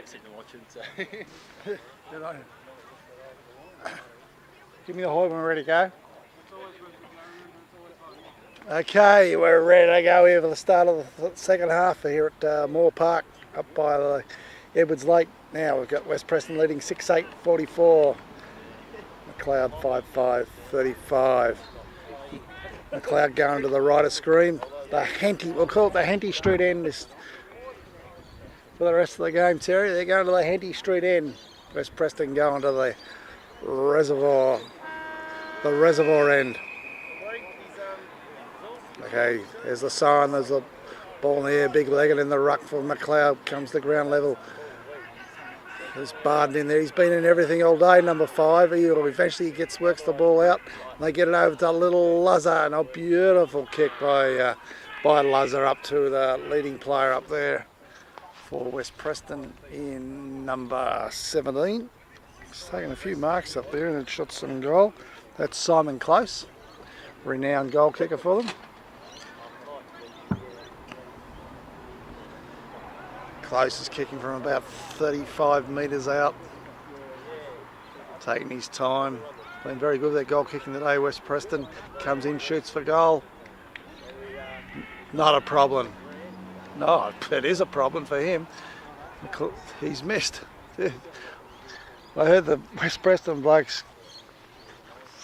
like sitting and watching. So. Did I? Give me the hoy when we're ready to go. Okay, we're ready to go here for the start of the second half here at Moore Park up by the Edwards Lake. Now we've got West Preston leading 6-8, 44. McLeod 5-5, 35. McLeod going to the right of screen. The Henty, we'll call it the Henty Street end this, for the rest of the game, Terry. They're going to the Henty Street end. West Preston going to the reservoir end. Okay, there's the siren, there's the ball in the air, big leg, and in the ruck for McLeod comes the ground level. There's Barden in there. He's been in everything all day, number 5. He eventually works the ball out. And they get it over to little Lazar, and a beautiful kick by Lazar up to the leading player up there for West Preston in number 17. He's taken a few marks up there and shot some goal. That's Simon Close, renowned goal kicker for them. Close is kicking from about 35 metres out, taking his time. Been very good with that goal kicking today. West Preston comes in, shoots for goal. Not a problem. No, it is a problem for him. He's missed. I heard the West Preston blokes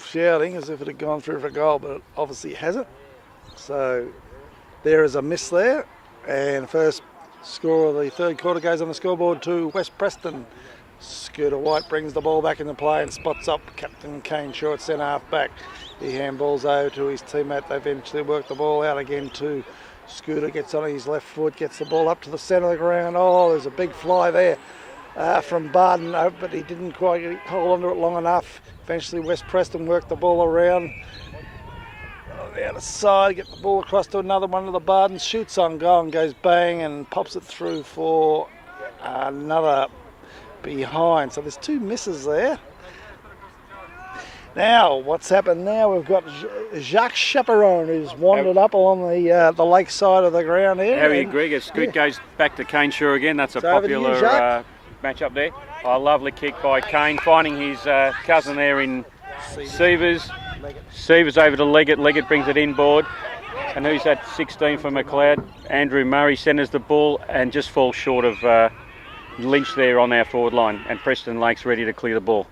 shouting as if it had gone through for goal, but it obviously hasn't. So there is a miss there, and first score of the third quarter goes on the scoreboard to West Preston. Scooter White brings the ball back into play and spots up Captain Kane short centre half back. He handballs over to his teammate. They eventually work the ball out again to Scooter. Gets on his left foot, gets the ball up to the centre of the ground. Oh, there's a big fly there from Barden, but he didn't quite hold on to it long enough. Eventually West Preston worked the ball around on the other side, get the ball across to another one of the Bardens, shoots on goal and goes bang and pops it through for another behind. So there's 2 misses there. Now, what's happened now? We've got Jacques Chaperon, who's wandered up along the lake side of the ground here. Harry Grigor, Scoot goes back to Kane Shore again. That's a popular match up there. Oh, lovely kick by Kane, finding his cousin there in Sievers. Sievers over to Leggett. Leggett brings it inboard. And who's that 16 for McLeod? Andrew Murray centres the ball and just falls short of Lynch there on our forward line. And Preston Lakes ready to clear the ball.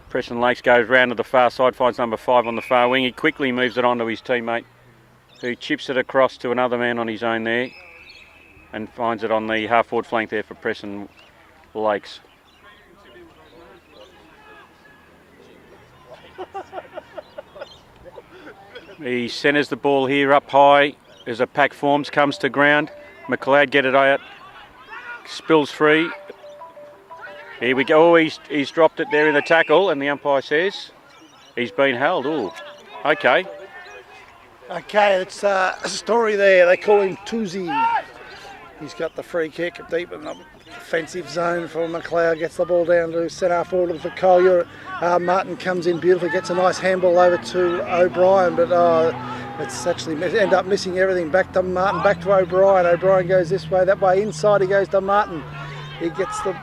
Preston Lakes goes round to the far side, finds number 5 on the far wing. He quickly moves it on to his teammate, who chips it across to another man on his own there and finds it on the half-forward flank there for Preston Lakes. He centres the ball here up high as a pack forms, comes to ground. McLeod get it out, spills free. Here we go. Oh, he's dropped it there in the tackle, and the umpire says he's been held. Oh, okay. Okay, it's a story there. They call him Tuzi. He's got the free kick deep in the offensive zone for McLeod. Gets the ball down to centre forward for Collier. Martin comes in beautifully, gets a nice handball over to O'Brien, but it's actually end up missing everything. Back to Martin, back to O'Brien. O'Brien goes this way, that way. Inside he goes to Martin. He gets the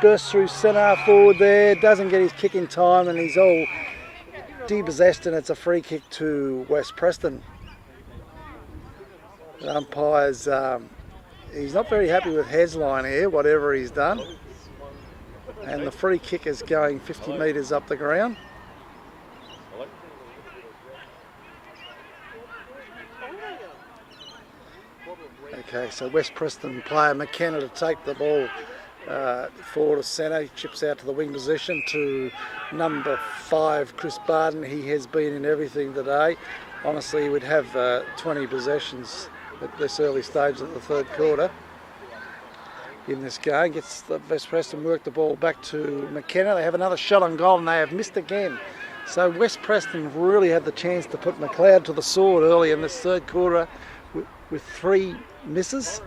burst through centre forward there, doesn't get his kick in time, and he's all depossessed, and it's a free kick to West Preston. The umpire's he's not very happy with Hasline here, whatever he's done, and the free kick is going 50 metres up the ground. Okay, so West Preston player McKenna to take the ball forward of centre, chips out to the wing position to number 5, Chris Barden. He has been in everything today. Honestly, he would have 20 possessions at this early stage of the third quarter in this game. Gets the West Preston work the ball back to McKenna. They have another shot on goal and they have missed again. So West Preston really had the chance to put McLeod to the sword early in this third quarter with 3 misses.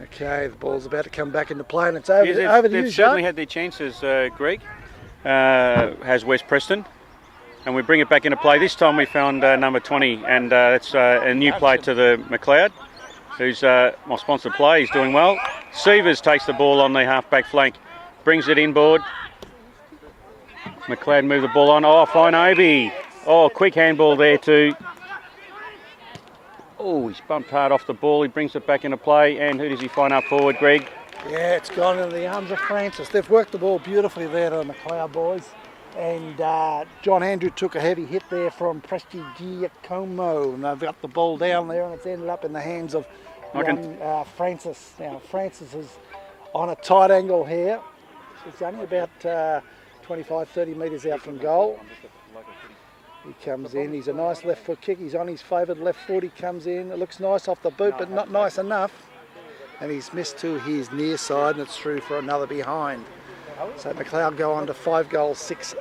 Okay, the ball's about to come back into play and it's over to you, They've certainly had their chances, Greg, has West Preston. and we bring it back into play. This time we found number 20, and it's a new play to the McLeod, who's my sponsored play. He's doing well. Sievers takes the ball on the half-back flank, brings it inboard. McLeod move the ball on. Oh, fine Obi. Oh, quick handball there too. Oh, he's bumped hard off the ball. He brings it back into play, and who does he find up forward, Greg? Yeah, it's gone into the arms of Francis. They've worked the ball beautifully there to the McLeod boys. And John Andrew took a heavy hit there from Presti Giacomo. And they've got the ball down there, and it's ended up in the hands of young, Francis. Now, Francis is on a tight angle here. It's only about 25, 30 metres out from goal. He comes in, he's a nice left foot kick, he's on his favoured left foot, he comes in, it looks nice off the boot but not nice enough, and he's missed to his near side and it's through for another behind. So McLeod go on to 5 goals, 6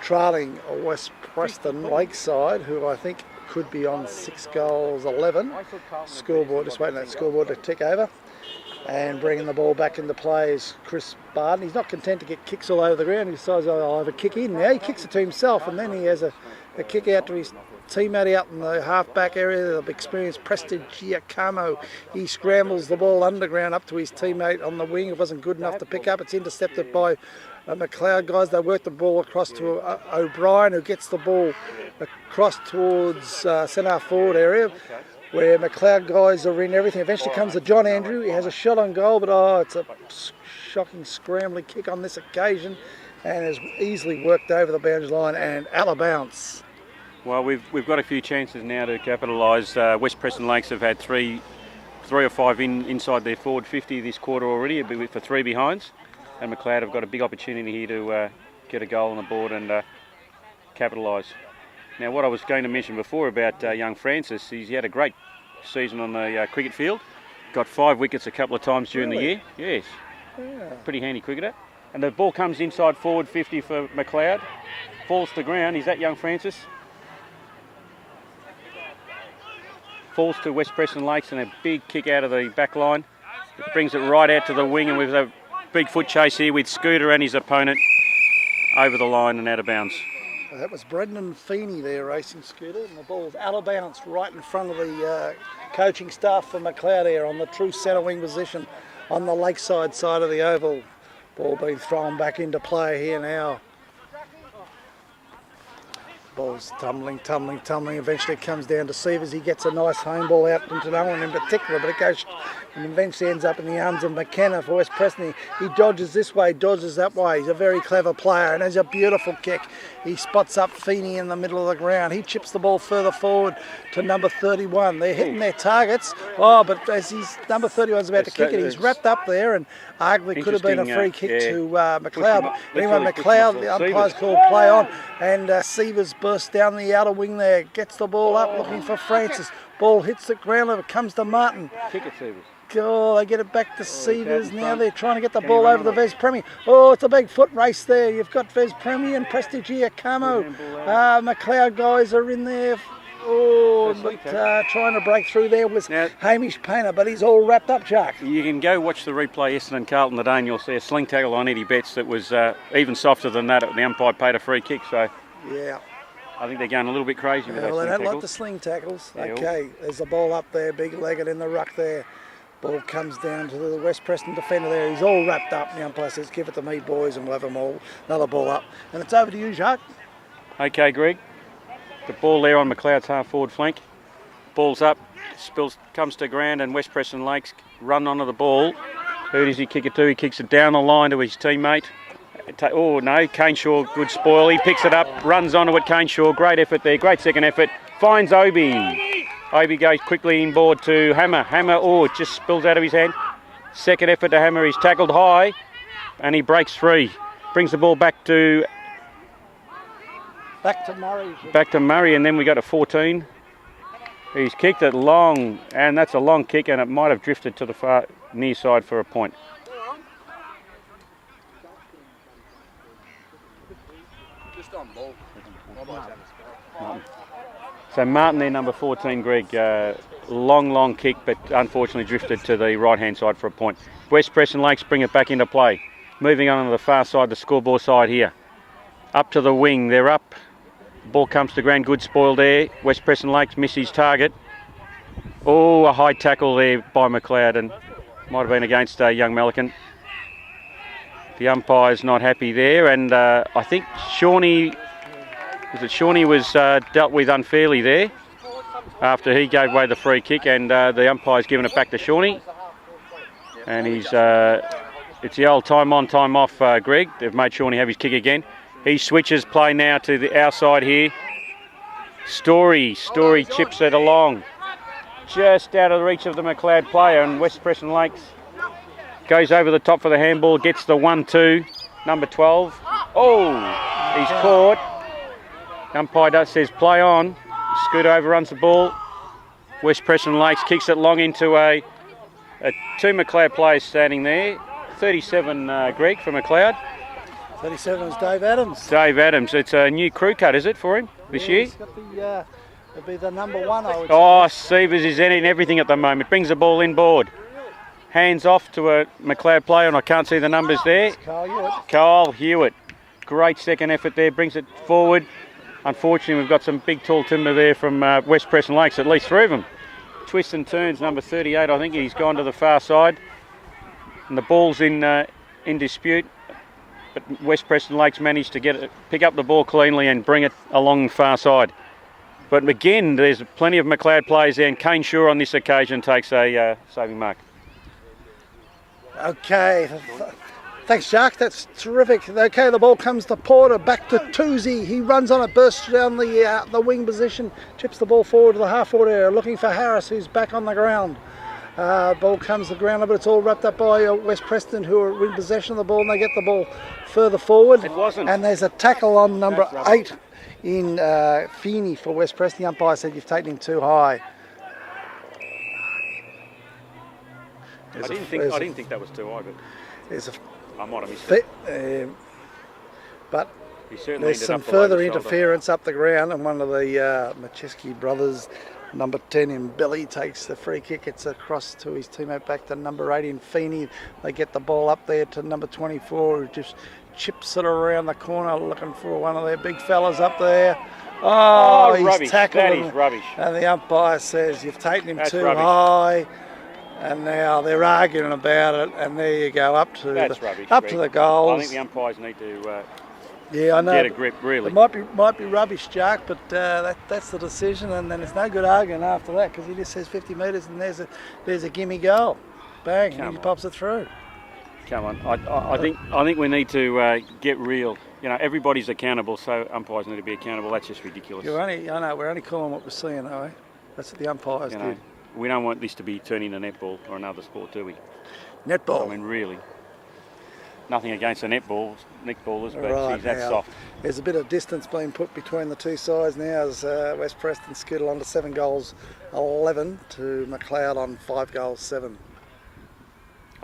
trailing West Preston Lakeside, who I think could be on 6 goals, 11. Scoreboard, just waiting for that scoreboard to tick over. And bringing the ball back into play is Chris Barton. He's not content to get kicks all over the ground. He decides, I'll have a kick in now. He kicks it to himself, and then he has a kick out to his teammate out in the half-back area. The experienced Presti Giacomo. He scrambles the ball underground up to his teammate on the wing. It wasn't good enough to pick up. It's intercepted by McLeod guys. They work the ball across to O'Brien, who gets the ball across towards centre forward area, where McLeod guys are in everything. Eventually comes to John Andrew. He has a shot on goal, but it's a shocking scrambling kick on this occasion, and has easily worked over the boundary line and out of bounds. Well, we've got a few chances now to capitalise. West Preston Lakes have had three or five inside their forward 50 this quarter already, for 3 behinds, and McLeod have got a big opportunity here to get a goal on the board and capitalise. Now, what I was going to mention before about young Francis, he had a great season on the cricket field. Got 5 wickets a couple of times during the year. Yes, pretty handy cricketer. And the ball comes inside forward 50 for McLeod. Falls to ground. Is that young Francis? Falls to West Preston Lakes, and a big kick out of the back line. It brings it right out to the wing, and with a big foot chase here with Scooter and his opponent over the line and out of bounds. That was Brendan Feeney there racing Scooter, and the ball's out of bounds right in front of the coaching staff for McLeod here on the true centre wing position on the lakeside side of the oval. Ball being thrown back into play here now. Ball's tumbling. Eventually it comes down to Sievers. He gets a nice home ball out into no one in particular, but it goes and eventually ends up in the arms of McKenna for West Preston. He dodges this way, dodges that way. He's a very clever player, and has a beautiful kick. He spots up Feeney in the middle of the ground. He chips the ball further forward to number 31. They're hitting their targets. Oh, but as his number 31's about to kick it, he's wrapped up there, and arguably could have been a free kick to McLeod. Anyway, McLeod, the umpire's called play on, and Sievers bursts down the outer wing there, gets the ball up looking for Francis. Ball hits the ground, it comes to Martin. Kick it, Sievers. Oh, they get it back to Sievers now. They're trying to get the ball over the Vez Premier. Oh, it's a big foot race there. You've got Vez Premier and Presti Giacomo. McLeod guys are in there. Oh, but trying to break through there was Hamish Painter, but he's all wrapped up, Chuck. You can go watch the replay Essendon Carlton today, and you'll see a sling tackle on Eddie Betts that was even softer than that. The umpire paid a free kick, so yeah. I think they're going a little bit crazy with those well, sling they don't tackles. like the sling tackles. Okay, there's a ball up there, big-legged in the ruck there. Ball comes down to the West Preston defender there. He's all wrapped up. The umpire says, give it to me, boys, and we'll have them all. Another ball up. And it's over to you, Jacques. Okay, Greg. The ball there on McLeod's half-forward flank. Ball's up, comes to ground, and West Preston Lakes run onto the ball. Who does he kick it to? He kicks it down the line to his teammate. Oh, no, Kane Shaw, good spoil. He picks it up, runs onto it, Kane Shaw. Great effort there, great second effort. Finds Obi. Obi goes quickly inboard to Hammer. Hammer, it just spills out of his hand. Second effort to Hammer. He's tackled high and he breaks free. Brings the ball back to Murray. Back to Murray, and then we go to 14. He's kicked it long, and that's a long kick, and it might have drifted to the far near side for a point. Just on ball. So Martin there, number 14, Greg, long kick, but unfortunately drifted to the right-hand side for a point. West Preston Lakes bring it back into play. Moving on to the far side, the scoreboard side here. Up to the wing, they're up. Ball comes to ground, good spoil there. West Preston Lakes miss his target. Oh, a high tackle there by McLeod, and might have been against young Melican. The umpire's not happy there, and I think Shawnee was dealt with unfairly there after he gave away the free kick, and the umpire's given it back to Shawnee. And he's it's the old time on, time off, Greg. They've made Shawnee have his kick again. He switches play now to the outside here. Story chips it along, just out of the reach of the McLeod player, and West Preston Lakes goes over the top for the handball, gets the 1-2, number 12. Oh, he's caught. Umpire says play on. Scooter overruns the ball. West Preston Lakes kicks it long into two McLeod players standing there. 37, Greg, for McLeod. 37 is Dave Adams. Dave Adams. It's a new crew cut, is it, for him this year? He's got the, it'll be the number 1, I would say. Sievers is in everything at the moment. Brings the ball inboard. Hands off to a McLeod player, and I can't see the numbers there. Carl Hewitt. Great second effort there. Brings it forward. Unfortunately, we've got some big tall timber there from West Preston Lakes, at least 3 of them. Twists and turns, number 38, I think he's gone to the far side. And the ball's in dispute. But West Preston Lakes managed to pick up the ball cleanly and bring it along the far side. But again, there's plenty of McLeod players there, and Kane Shaw on this occasion takes a saving mark. Okay, thanks Jacques, that's terrific. Okay, the ball comes to Porter, back to Toozy. He runs on it, bursts down the wing position, chips the ball forward to the half-forward area, looking for Harris, who's back on the ground. Ball comes to the ground, but it's all wrapped up by West Preston, who are in possession of the ball, and they get the ball further forward. It wasn't. And there's a tackle on number 8 in Feeney for West Preston. The umpire said you've taken him too high. I didn't think that was too high, but I might have missed it. But he certainly there's some further interference up the ground, and one of the Macheski brothers, number 10 in Billy, takes the free kick. It's across to his teammate, back to number 8 in Feeney. They get the ball up there to number 24, who just chips it around the corner, looking for one of their big fellas up there. Oh, he's rubbish. tackled That him. is rubbish. And the umpire says you've taken him too rubbish. high. And now they're arguing about it, and there you go, up to the goals. I think the umpires need to I know, get a grip, really. It might be rubbish, Jark, but that's the decision, and then it's no good arguing after that, because he just says 50 metres and there's a gimme goal. Bang, and he pops it through. Come on, I think we need to get real. You know, everybody's accountable, so umpires need to be accountable. That's just ridiculous. We're only calling what we're seeing, though. That's what the umpires do. We don't want this to be turning to netball or another sport, do we? Netball. I mean, really. Nothing against the netballers, but right, geez, that's now, soft. There's a bit of distance being put between the two sides now as West Preston skittle on to 7 goals 11 to McLeod on 5 goals 7.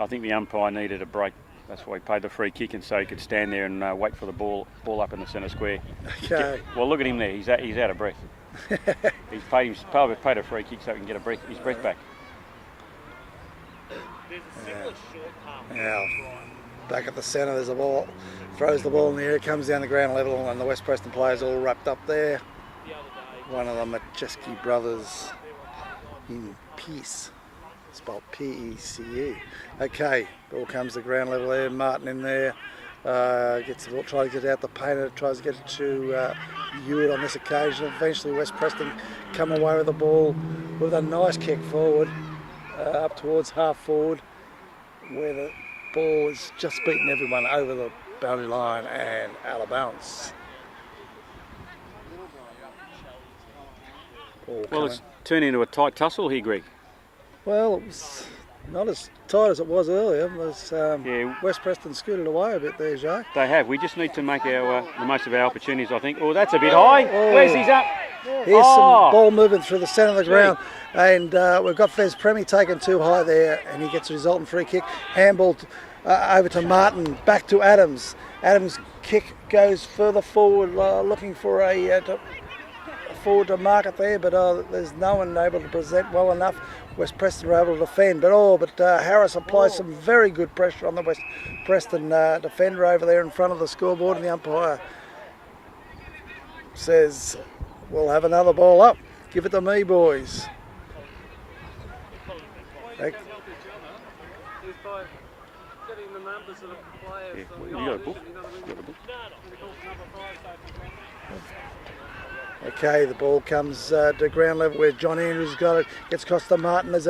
I think the umpire needed a break. That's why he paid the free kick, and so he could stand there and wait for the ball up in the centre square. Okay. Well, look at him there. He's out of breath. He's probably paid a free kick so he can get his breath back. Now, back at the centre, there's a ball, throws the ball in the air, comes down the ground level, and the West Preston players all wrapped up there. One of the Macheski brothers in Peace, spelled P-E-C-E. Okay, ball comes to ground level there, Martin in there. Gets the ball, tries to get out the painter, tries to get it to Hewitt on this occasion. Eventually West Preston come away with the ball with a nice kick forward, up towards half forward, where the ball is just beating everyone over the boundary line and out of bounds. Well, it's turned into a tight tussle here, Greg. Well, it was not as tight as it was earlier. It was, West Preston scooted away a bit there, Jacques. They have. We just need to make the most of our opportunities, I think. Oh, that's a bit high. Where's his up? Here's some ball movement through the centre of the ground, and we've got Fez Premi taken too high there, and he gets a resultant free kick. Handball over to Martin, back to Adams. Adams' kick goes further forward, looking for forward to mark it there, but there's no one able to present well enough. West Preston were able to defend, but Harris applies some very good pressure on the West Preston defender over there in front of the scoreboard, and the umpire says, we'll have another ball up. Give it to me, boys. You got a book? Okay, the ball comes to ground level where John Andrews got it. Gets across to Martin. There's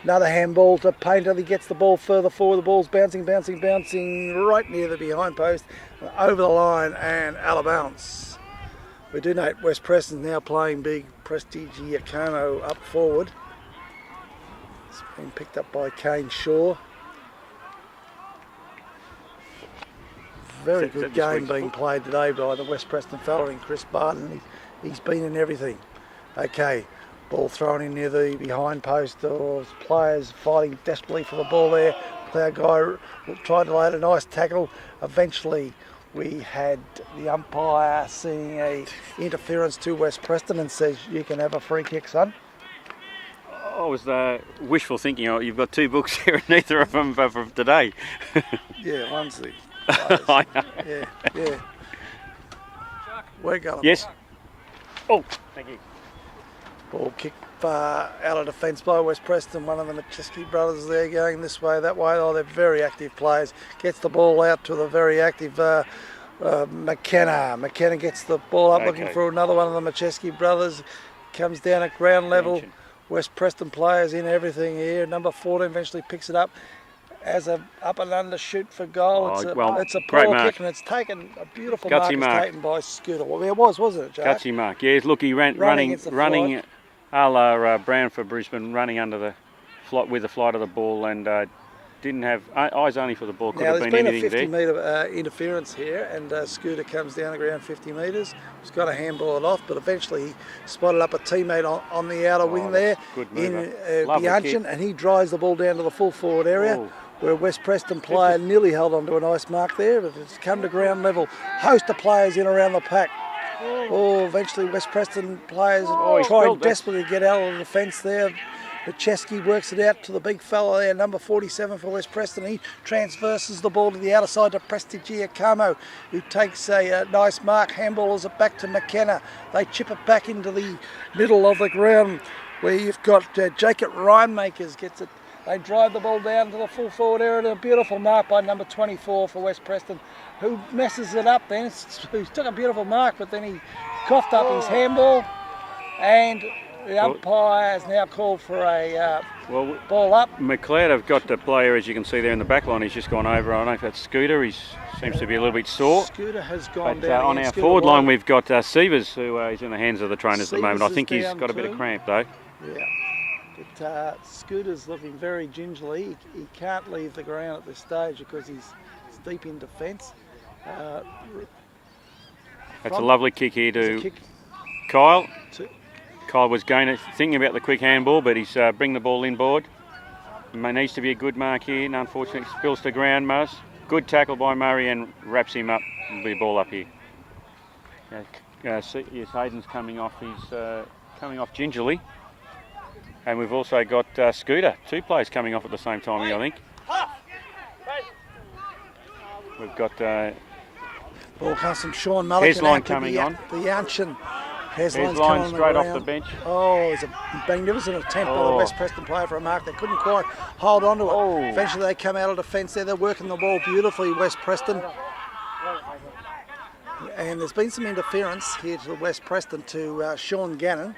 another handball to Painter. He gets the ball further forward. The ball's bouncing right near the behind post. Over the line and out of bounds. We do note West Preston's now playing big Prestige Giacomo up forward. It's been picked up by Kane Shaw. Very good game being played today by the West Preston fella in Chris Barton. He's been in everything. Okay, ball thrown in near the behind post. Players fighting desperately for the ball there. Our guy tried to lay a nice tackle. Eventually, we had the umpire seeing a interference to West Preston and says, "You can have a free kick, son." I was wishful thinking. Oh, you've got two books here, and neither of them are from today. Yeah, one's the. I know. Yeah. We're going. Yes. Oh, thank you. Ball kicked far out of defence by West Preston. One of the Macheski brothers there going this way, that way. Oh, they're very active players. Gets the ball out to the very active McKenna. McKenna gets the ball up looking for another one of the Macheski brothers. Comes down at ground level. West Preston players in everything here. Number 14 eventually picks it up as a up and under shoot for goal. It's a poor kick, and it's taken a beautiful mark taken by Scooter. Well, it wasn't it, Jack? Gutsy mark. Yes, look, he ran running a la Brown for Brisbane, running under the flight with the flight of the ball, and didn't have eyes only for the ball. Could have been anything there. There's been a 50 metre interference here, and Scooter comes down the ground 50 metres. He's got a handball it off, but eventually he spotted up a teammate on the outer wing there in Bianchin, and he drives the ball down to the full forward area. Where West Preston player nearly held onto a nice mark there, but it's come to ground level. Host of players in around the pack. Eventually West Preston players trying desperately to get out of the defence there. Macheski works it out to the big fella there, number 47 for West Preston. He transverses the ball to the outer side to Prestige Giacomo, who takes a nice mark, handballs it back to McKenna. They chip it back into the middle of the ground where you've got Jacob Rhinemakers gets it. They drive the ball down to the full forward area. A beautiful mark by number 24 for West Preston, who messes it up then. He took a beautiful mark, but then he coughed up his handball, and the umpire has now called for a ball up. McLeod have got the player, as you can see there in the back line. He's just gone over. I don't know if that's Scooter. He seems to be a little bit sore. Scooter has gone down. On our forward line, we've got Sievers, who is in the hands of the trainers at the moment. I think he's got a bit of cramp, though. Yeah. But Scooter's looking very gingerly. He can't leave the ground at this stage because he's deep in defence. That's a lovely kick here to Kyle. Kyle was thinking about the quick handball, but he's bring the ball inboard. It needs to be a good mark here, and unfortunately it spills to ground most. Good tackle by Murray and wraps him up. There'll be a ball up here. Yes, Hayden's coming off. He's coming off gingerly. And we've also got Scooter, two players coming off at the same time here, I think. We've got ball comes from Sean Mulligan. Hesline coming on. The Yanchin. Hesline straight off the bench. It's a magnificent attempt by the West Preston player for a mark. They couldn't quite hold on to it. Eventually they come out of defence there. They're working the ball beautifully, West Preston. And there's been some interference here to the West Preston to Sean Gannon.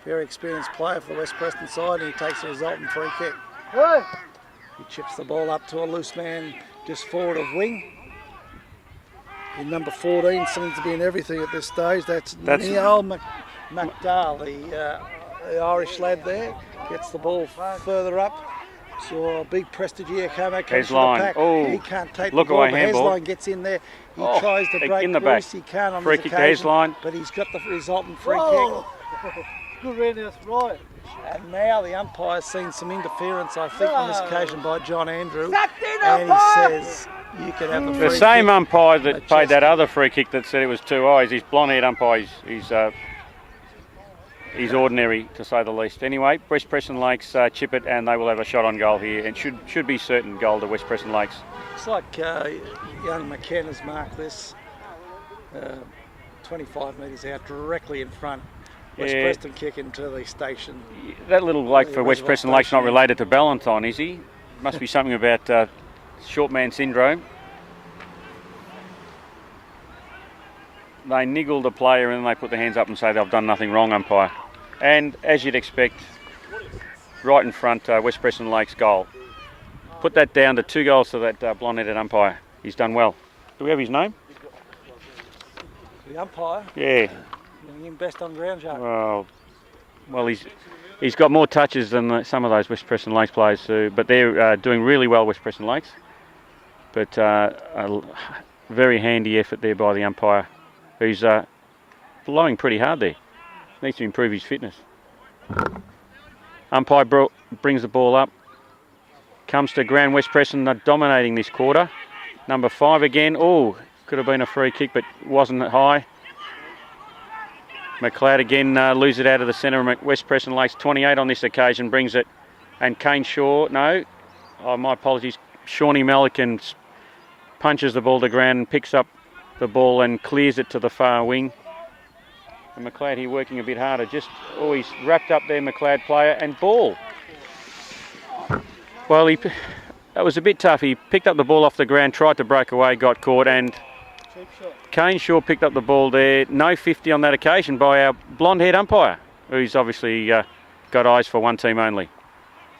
Very experienced player for the West Preston side, and he takes the resultant free kick. He chips the ball up to a loose man just forward of wing. And number 14 seems to be in everything at this stage. That's Neil McDowell, the Irish lad there. Gets the ball further up. So a big Prestige Giacomo comes to the pack. He can't take the ball, but Hesline gets in there. He tries to break loose. He can't on this occasion, but he's got the resultant free kick. Good readiness, right. And now the umpire's seen some interference, I think, on this occasion by John Andrew. And he says you can have the free kick. The same umpire that played that other free kick that said it was 2 eyes, his blonde-haired umpire, he's ordinary, to say the least. Anyway, West Preston Lakes chip it, and they will have a shot on goal here, and should be certain goal to West Preston Lakes. Looks like young McKenna's marked this. 25 metres out, directly in front. West Yeah. Preston kick into the station. That little bloke for The West reservoir Preston Lake's not station. related to Ballantyne, is he? Must be something about short man syndrome. They niggle the player and then they put their hands up and say they've done nothing wrong, umpire. And as you'd expect, right in front, West Preston Lake's goal. Put that down to 2 goals to that blonde-headed umpire. He's done well. Do we have his name? The umpire, Yeah. giving him best on ground, Jacques. Well, he's got more touches than some of those West Preston Lakes players, but they're doing really well, West Preston Lakes. But a very handy effort there by the umpire, who's blowing pretty hard there. Needs to improve his fitness. Umpire brings the ball up. Comes to ground. West Preston are dominating this quarter. Number 5 again. Oh, could have been a free kick, but wasn't high. McLeod again loses it out of the centre. West Preston Lakes 28 on this occasion, brings it. And Kane Shaw, no, my apologies. Shawnee Melican punches the ball to ground and picks up the ball and clears it to the far wing. And McLeod here working a bit harder. Just, he's wrapped up there, McLeod player, and ball. Well, that was a bit tough. He picked up the ball off the ground, tried to break away, got caught, and Kane Shaw picked up the ball there. No 50 on that occasion by our blonde-haired umpire, who's obviously got eyes for one team only.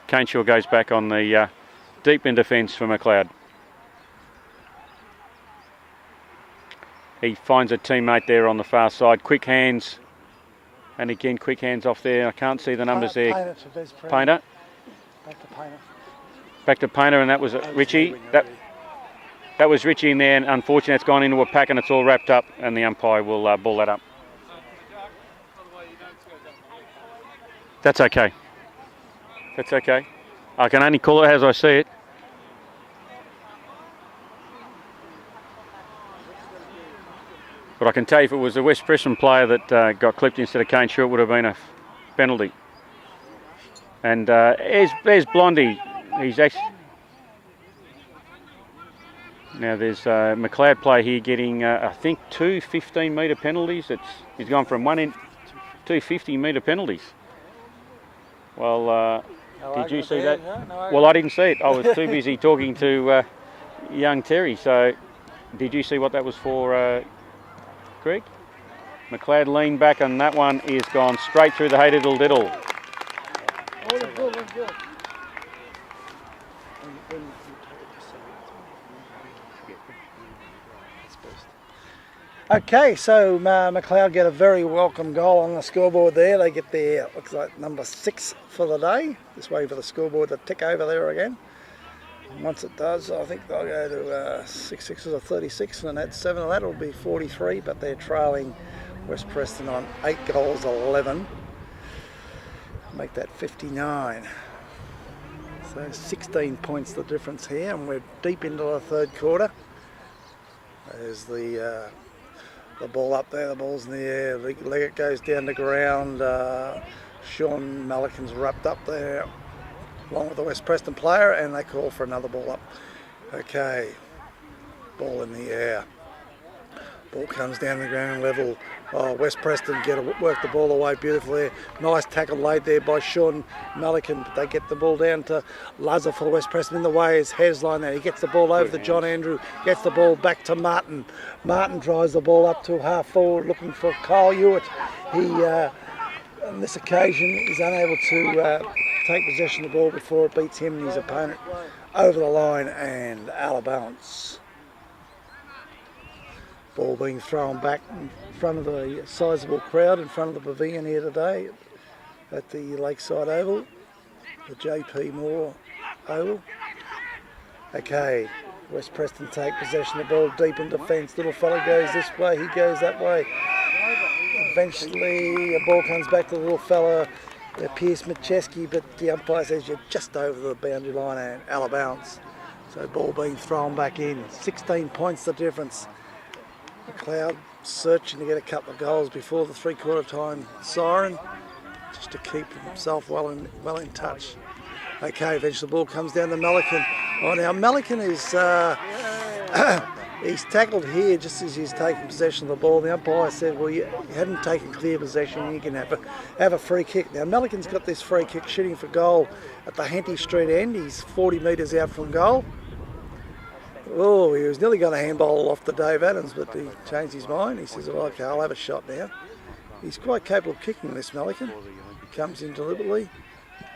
Kane Shaw goes back on the deep in defence for McLeod. He finds a teammate there on the far side. Quick hands, and again quick hands off there. I can't see the numbers there. Painter. Back to Painter. Back to Painter, and that was Richie. That was Richie in there, and unfortunately it's gone into a pack and it's all wrapped up, and the umpire will ball that up. That's okay. That's okay. I can only call it as I see it. But I can tell you if it was a West Preston player that got clipped instead of Kane Shaw, it would have been a penalty. And there's Blondie. He's actually... Now there's McLeod play here getting, I think, 2 15-metre penalties. He's gone from 2 50-metre penalties. Well, did you see that? No, well, I didn't see it. I was too busy talking to young Terry. So, did you see what that was for, Greg? McLeod leaned back, and that one is gone straight through the hey diddle diddle. Okay, so McLeod get a very welcome goal on the scoreboard there. They get their, looks like number 6 for the day. Just waiting for the scoreboard to tick over there again. And once it does, I think they'll go to 6 6s or 36, and add 7 of that, it'll be 43, but they're trailing West Preston on 8 goals, 11. Make that 59. So 16 points the difference here, and we're deep into the third quarter. There's the ball up there, the ball's in the air, Leggett goes down the ground, Sean Melican's wrapped up there along with the West Preston player, and they call for another ball up. Okay, ball in the air. Ball comes down the ground level. Oh, West Preston work the ball away beautifully. Nice tackle laid there by Sean Melican. They get the ball down to Lazar for West Preston in the way. His head's line there. He gets the ball over to John Andrew. Gets the ball back to Martin. Martin drives the ball up to half forward looking for Kyle Hewitt. He, on this occasion, is unable to take possession of the ball before it beats him and his opponent over the line, and out of bounds. Ball being thrown back in front of the sizable crowd in front of the pavilion here today at the Lakeside Oval, the JP Moore Oval. Okay, West Preston take possession of the ball deep in defence. Little fella goes this way, he goes that way. Eventually a ball comes back to the little fella, Pierce Macheski, but the umpire says you're just over the boundary line and out of bounds. So ball being thrown back in. 16 points the difference. McLeod searching to get a couple of goals before the 3/4 time siren, just to keep himself well in touch. Okay, eventually the ball comes down to Melican. Oh, now Melican is He's tackled here just as he's taking possession of the ball. The umpire said, well, you hadn't taken clear possession, you can have a free kick. Now, Melican's got this free kick shooting for goal at the Henty Street end. He's 40 metres out from goal. Oh, he was nearly going to handball off to Dave Adams, but he changed his mind. He says, well, okay, I'll have a shot now. He's quite capable of kicking this, Melican. Comes in deliberately,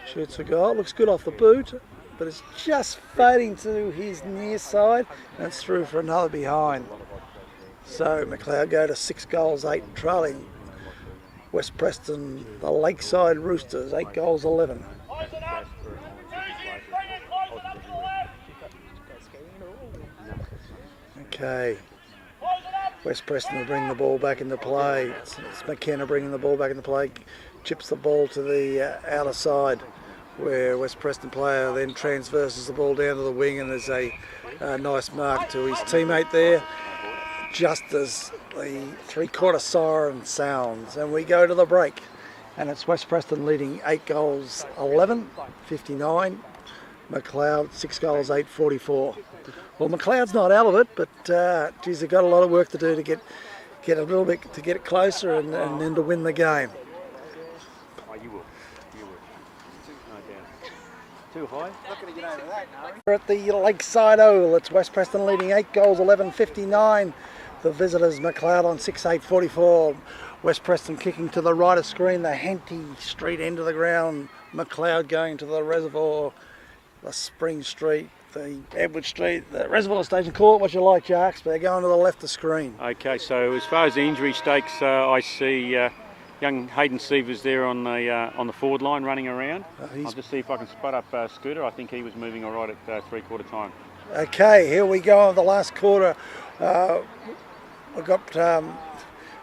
shoots a goal. Looks good off the boot, but it's just fading to his near side, and it's through for another behind. So McLeod go to 6 goals, 8 trailing West Preston, the Lakeside Roosters, 8 goals, 11. Okay, West Preston will bring the ball back into play. It's McKenna bringing the ball back into play, chips the ball to the outer side, where West Preston player then transverses the ball down to the wing, and there's a nice mark to his teammate there, just as the 3/4 siren sounds, and we go to the break. And it's West Preston leading 8 goals, 11, 59. McLeod 6 goals, 8, 44. Well, McLeod's not out of it, but geez, they've got a lot of work to do to get a little bit to get it closer and then to win the game. Oh, you will. No doubt. Too high? Not going to get over that, no. We're at the Lakeside Oval. It's West Preston leading 8 goals, 11, 59. The visitors, McLeod on 6, 8, 44. West Preston kicking to the right of screen, the Henty Street end of the ground. McLeod going to the Reservoir, the Spring Street, the Edward Street, the Reservoir Station. Call it what you like, Sharks, but they're going to the left of screen. Okay, so as far as the injury stakes, I see young Hayden Sievers there on the forward line running around. I'll just see if I can spot up Scooter. I think he was moving all right at 3/4 time. Okay, here we go in the last quarter. We've got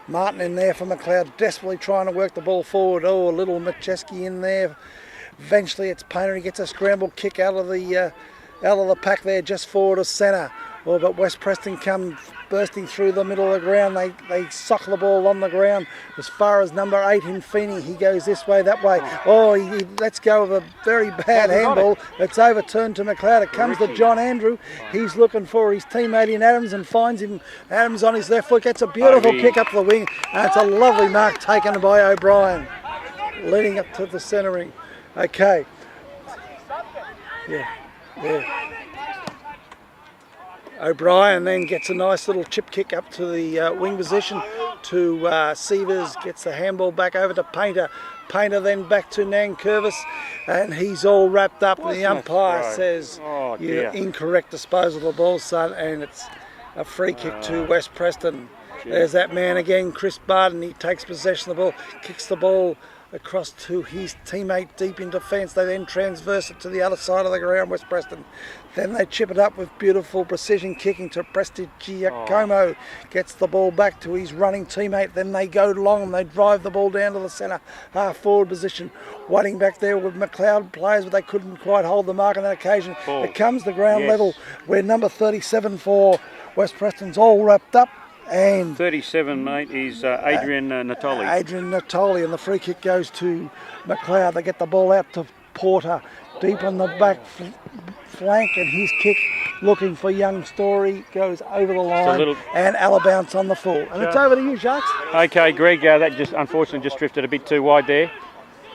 Martin in there for McLeod, desperately trying to work the ball forward. Oh, a little Macheski in there. Eventually it's Painter. He gets a scramble kick out of the pack there, just forward of centre. Oh, but West Preston come bursting through the middle of the ground. They sock the ball on the ground as far as number 8 in Feeney. He goes this way, that way. Oh, he lets go of a very bad handball. It's overturned to McLeod. It comes to John Andrew. He's looking for his teammate in Adams and finds him. Adams on his left foot gets a beautiful kick up the wing. And it's a lovely mark taken by O'Brien, leading up to the centering. Okay. Yeah. O'Brien then gets a nice little chip kick up to the wing position to Sievers, gets the handball back over to Painter. Painter then back to Nankervis, and he's all wrapped up. The umpire says, you incorrect disposal of the ball, son, and it's a free kick to West Preston. There's that man again, Chris Barton. He takes possession of the ball, kicks the ball across to his teammate deep in defence. They then transverse it to the other side of the ground, West Preston. Then they chip it up with beautiful precision kicking to Prestigiacomo. Gets the ball back to his running teammate. Then they go long and they drive the ball down to the centre half forward position. Waiting back there with McLeod players, but they couldn't quite hold the mark on that occasion. Ball. It comes to ground level where number 37 for West Preston's all wrapped up. And 37, mate, is Adrian Natoli. Adrian Natoli, and the free kick goes to McLeod. They get the ball out to Porter, deep on the back flank, and his kick, looking for Young Story, goes over the line, and Alabounce on the full. And it's over to you, Sharks. Okay, Greg, that just unfortunately just drifted a bit too wide there.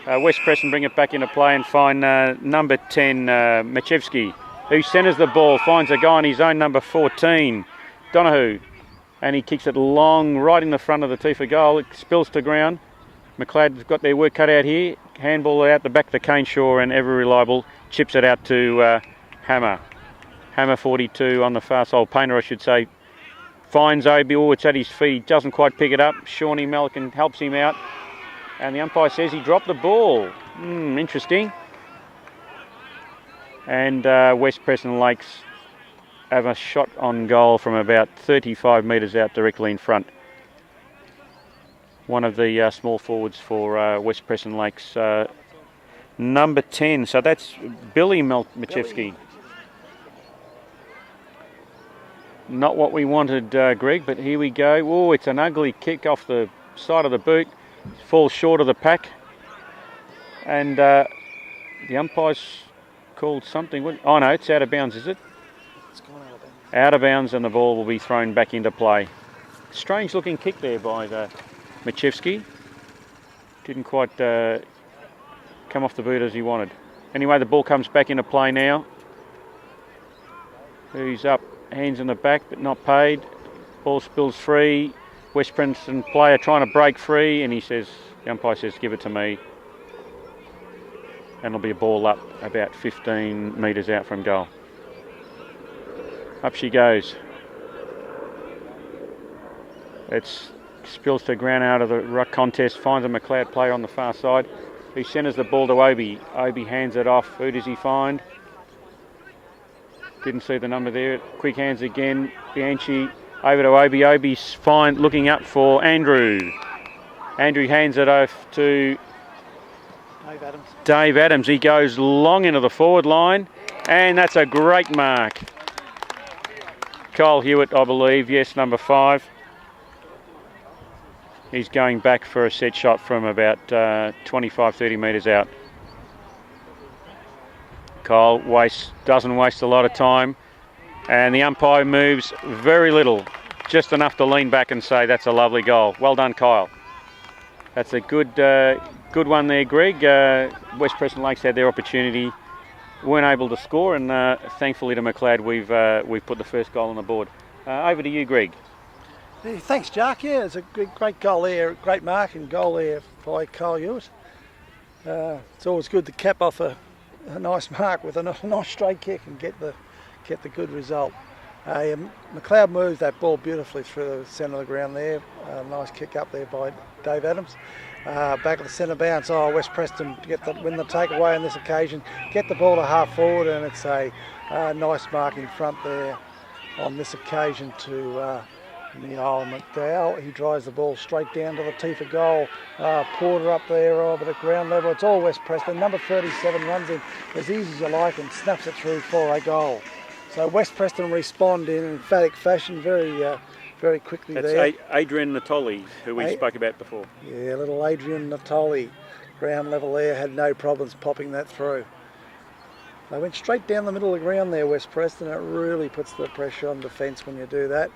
West Preston bring it back into play and find number 10, Machevsky, who centres the ball, finds a guy on his own, number 14, Donahue. And he kicks it long right in the front of the tee for goal. It spills to ground. McLeod's got their work cut out here. Handball out the back to Caneshaw, and ever reliable chips it out to Hammer. Hammer 42 on the far side. Painter, I should say, finds Obi. Oh, it's at his feet. Doesn't quite pick it up. Shawnee Melican helps him out. And the umpire says he dropped the ball. Interesting. And West Preston Lakes have a shot on goal from about 35 metres out directly in front. One of the small forwards for West Preston Lakes, number 10. So that's Billy Machevsky. Not what we wanted, Greg, but here we go. Oh, it's an ugly kick off the side of the boot. Falls short of the pack. And the umpire's called something. Oh no, it's out of bounds, is it? out of bounds, and the ball will be thrown back into play. Strange looking kick there by Machevsky. Didn't quite come off the boot as he wanted. Anyway, the ball comes back into play now. Who's up? Hands in the back, but not paid. Ball spills free. West Preston player trying to break free, and the umpire says, give it to me. And it'll be a ball up about 15 metres out from goal. Up she goes. It spills to ground out of the ruck contest, finds a McLeod player on the far side, who centres the ball to Obi. Obi hands it off. Who does he find? Didn't see the number there. Quick hands again. Bianchi over to Obi. Obi's fine, looking up for Andrew. Andrew hands it off to Dave Adams. He goes long into the forward line, and that's a great mark. Kyle Hewitt, I believe. Yes, number 5. He's going back for a set shot from about 25-30 metres out. Kyle doesn't waste a lot of time, and the umpire moves very little, just enough to lean back and say that's a lovely goal. Well done, Kyle. That's a good one there, Greg. West Preston Lakes had their opportunity, weren't able to score, and thankfully to McLeod we've put the first goal on the board. Over to you, Greg. Yeah, thanks, Jack. Yeah, it's a great goal there, great mark and goal there by Kyle Hewitt. It's always good to cap off a nice mark with a nice straight kick and get the good result. McLeod moved that ball beautifully through the centre of the ground there. Nice kick up there by Dave Adams. Back at the centre bounce. West Preston win the takeaway on this occasion. Get the ball to half forward, and it's a nice mark in front there on this occasion to Neil McDowell. He drives the ball straight down to the tee for goal. Porter up there over the ground level. It's all West Preston. Number 37 runs in as easy as you like and snaps it through for a goal. So West Preston respond in emphatic fashion very quickly. That's there. Adrian Natoli, who we spoke about before. Yeah, little Adrian Natoli. Ground level there, had no problems popping that through. They went straight down the middle of the ground there, West Preston. It really puts the pressure on defence when you do that.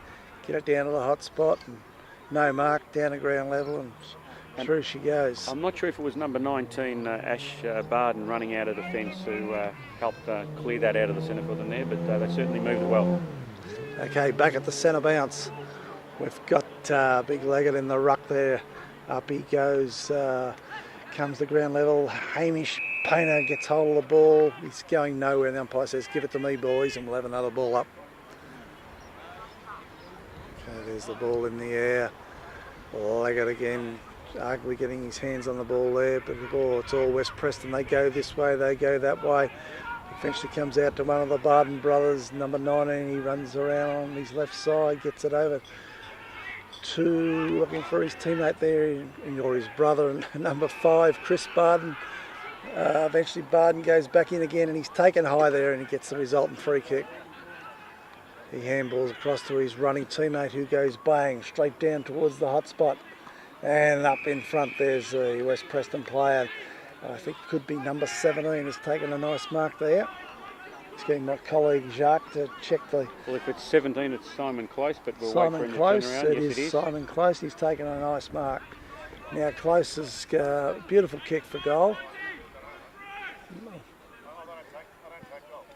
Get it down to the hot spot, and no mark down at ground level, and through she goes. I'm not sure if it was number 19, Ash Barden, running out of defence who helped clear that out of the centre field in there, but they certainly moved it well. Okay, back at the centre bounce. We've got Big Leggett in the ruck there. Up he goes, comes to ground level. Hamish Painter gets hold of the ball. He's going nowhere. The umpire says, give it to me, boys, and we'll have another ball up. Okay, there's the ball in the air. Leggett again, arguably getting his hands on the ball there, but the ball, it's all West Preston. They go this way, they go that way. Eventually comes out to one of the Barden brothers, number 19. He runs around on his left side, gets it over to, looking for his teammate there, or his brother, number 5, Chris Barden. Eventually Barden goes back in again, and he's taken high there, and he gets the resultant free kick. He handballs across to his running teammate, who goes bang straight down towards the hot spot. And up in front there's the West Preston player. I think could be number 17, has taken a nice mark there. He's getting my colleague Jacques to check the... Well, if it's 17, it's Simon Close, but we'll Simon wait for him Close, to turn around. yes, it is Simon Close. He's taken a nice mark. Now Close has beautiful kick for goal.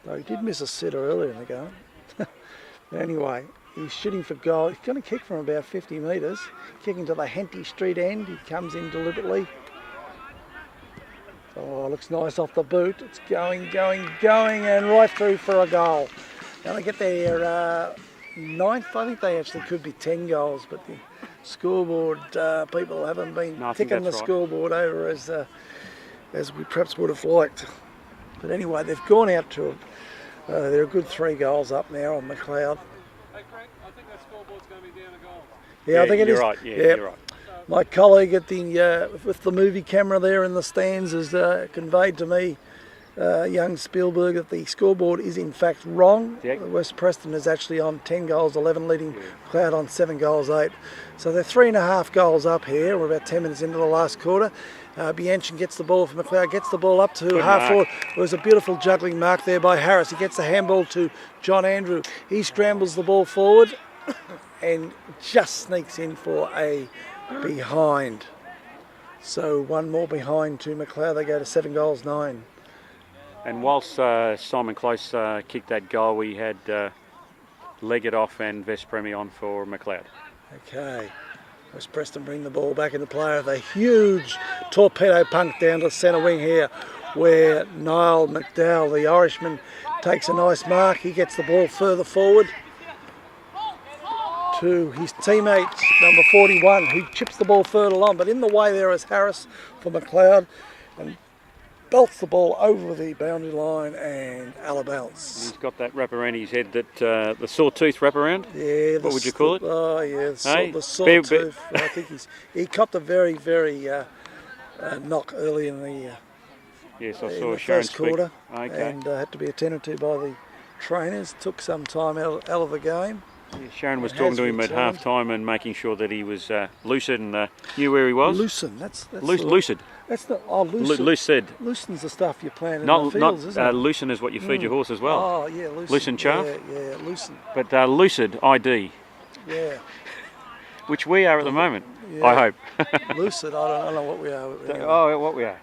Though he did miss a sitter earlier in the game. Anyway, he's shooting for goal. He's going to kick from about 50 metres. Kicking to the Henty Street end. He comes in deliberately. Oh, looks nice off the boot. It's going, and right through for a goal. Now they get their 9th. I think they actually could be 10 goals, but the scoreboard people haven't been ticking the scoreboard over as we perhaps would have liked. But anyway, they've gone out to they're a good 3 goals up now on McLeod. Hey Craig, I think that scoreboard's going to be down a goal. Yeah, I think it is. Right. Yeah, you're right. My colleague at the with the movie camera there in the stands has conveyed to me young Spielberg that the scoreboard is in fact wrong. Yeah. West Preston is actually on 10 goals 11, leading Cloud on 7 goals 8. So they're 3.5 goals up here. We're about 10 minutes into the last quarter. Bianchin gets the ball from McLeod, gets the ball up to Good half mark. forward. There was a beautiful juggling mark there by Harris. He gets the handball to John Andrew. He scrambles the ball forward and just sneaks in for a behind. So one more behind to McLeod. They go to 7 goals 9. And whilst Simon Close kicked that goal, we had Leggett off and Vespremi on for McLeod. Okay. West Preston bring the ball back into play with a huge torpedo punt down to centre wing here, where Niall McDowell, the Irishman, takes a nice mark. He gets the ball further forward to his teammate, number 41, who chips the ball further along. But in the way there is Harris for McLeod, and belts the ball over the boundary line and out of bounds. He's got that wrap around his head, that the sawtooth wraparound. Yeah. What would you call it? Oh, yeah, Hey, the sawtooth. I think he copped a very, very knock early in the, Yes, I in saw the Sharon first speak. quarter, Okay. and had to be attended to by the trainers. Took some time out of the game. Yeah, Sharon was It talking has to him at returned. half time and making sure that he was lucid and knew where he was. Lucid. That's Lucid. That's the lucid. Lucid. Lucen's the stuff you plant in the Not fields, isn't it? lucin is what you feed your horse as well. Oh yeah, lucid. Lucid chaff? Yeah, lucid. But lucid ID, Yeah, which we are at the moment, Yeah. I hope. lucid. I don't know what we are. Oh, what we are.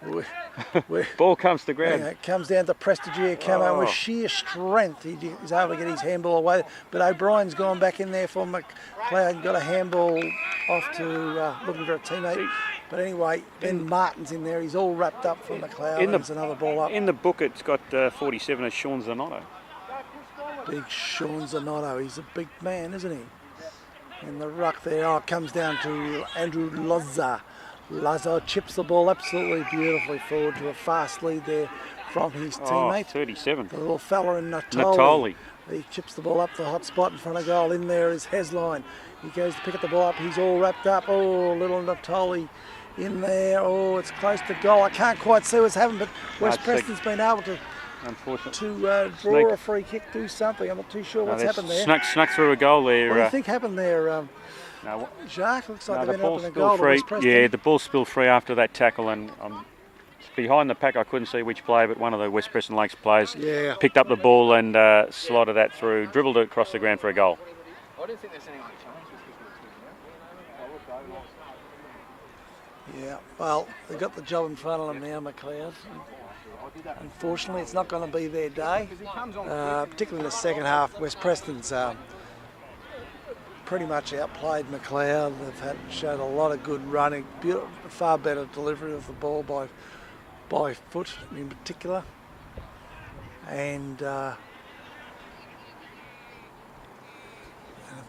We- Ball comes to Yeah, ground. it comes down to Prestigier come out with Oh. sheer strength. He's able to get his handball away, but O'Brien's gone back in there for McLeod, got a handball off to looking for a teammate. But anyway, Ben Martin's in there. He's all wrapped up for McLeod. In the- There's another ball up. In the book, it's got 47 as Sean Zanotto. Big Sean Zanotto. He's a big man, isn't he? In the ruck there. Oh, it comes down to Andrew Loza. Loza chips the ball absolutely beautifully forward to a fast lead there from his Oh, teammate. 37. The little fella in Natoli. Natoli. He chips the ball up the hot spot in front of goal. In there is Hasline. He goes to pick up the ball up. He's all wrapped up. Oh, little Natoli in there. Oh, it's close to goal. I can't quite see what's happened, but West I'd Preston's been able to Unfortunately. draw Snake. a free kick, do something. I'm not too sure No, what's they happened there. Snuck through a goal there. What do you think happened there, No, Jacques? Looks like no, they've the been ball up in a spilled goal. to free. West Preston. Yeah, the ball spilled free after that tackle, and behind the pack I couldn't see which player, but one of the West Preston Lakes players Yeah. picked up the ball and slotted that through, dribbled it across the ground for a goal. I don't think there's anyone Yeah, well, they've got the job in front of them now, McLeod. Unfortunately, it's not going to be their day, particularly in the second half. West Preston's pretty much outplayed McLeod. They've showed a lot of good running, far better delivery of the ball by foot in particular, and have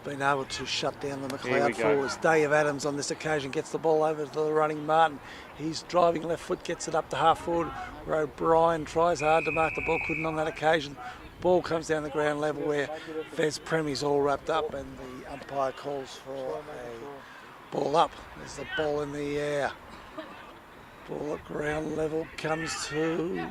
been able to shut down the Here we McLeod go. forwards. Dave Adams on this occasion gets the ball over to the running Martin. He's driving left foot, gets it up to half forward, where O'Brien tries hard to mark the ball, couldn't on that occasion. Ball comes down the ground level where Vespremi's all wrapped up, and the umpire calls for a ball up. There's the ball in the air. Ball at ground level comes to